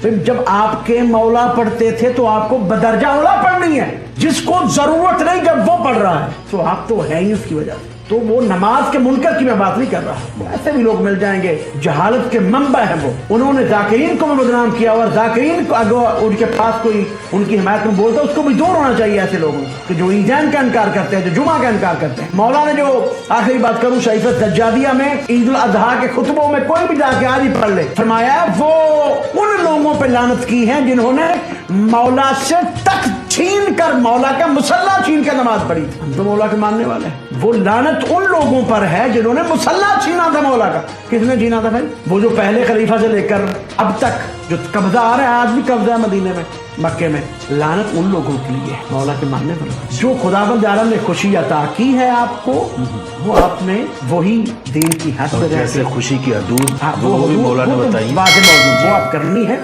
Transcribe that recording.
फिर जब आपके मौला पढ़ते थे तो आपको बदरजा औला पढ़नी है, जिसको जरूरत नहीं जब वो पढ़ रहा है तो आप तो है ही उसकी वजह से। तो वो नमाज के मुनकर की मैं बात नहीं कर रहा, ऐसे भी लोग मिल जाएंगे जहालत के मंबा है वो, उन्होंने जाकिरीन को भी बदनाम किया और जाकिरीन को अगर उनके पास कोई उनकी हिमायत में बोलता है उसको भी दूर होना चाहिए ऐसे लोगों कि जो ईजान का इनकार करते हैं, जो जुमा का इनकार करते हैं। मौला ने जो आखिरी बात करूं शरीफत सज्जादिया में ईद उल अजहा के खुतबों में कोई भी जाके आज ही पढ़ ले, फरमाया वो उन लोगों पर लानत की है जिन्होंने मौला से तख्त छीन कर मौला का मुसल्ला छीन कर नमाज पढ़ी। हम तो मौला के मानने वाले हैं। वो लानत उन लोगों पर है जिन्होंने मुसल्ला छीना था मौला का। किसने छीना था भाई? वो जो पहले खलीफा से लेकर अब तक जो कब्जा आ रहा है, आज भी कब्जा है मदीने में, मक्के में। लानत उन लोगों के लिए मौला के मानने वाले। जो खुदावंद आलम ने खुशी अता की है आपको, वो आपने वही दीन की हद कैसे खुशी की हदूद वो भी मौला ने बताई, वो आप करनी है।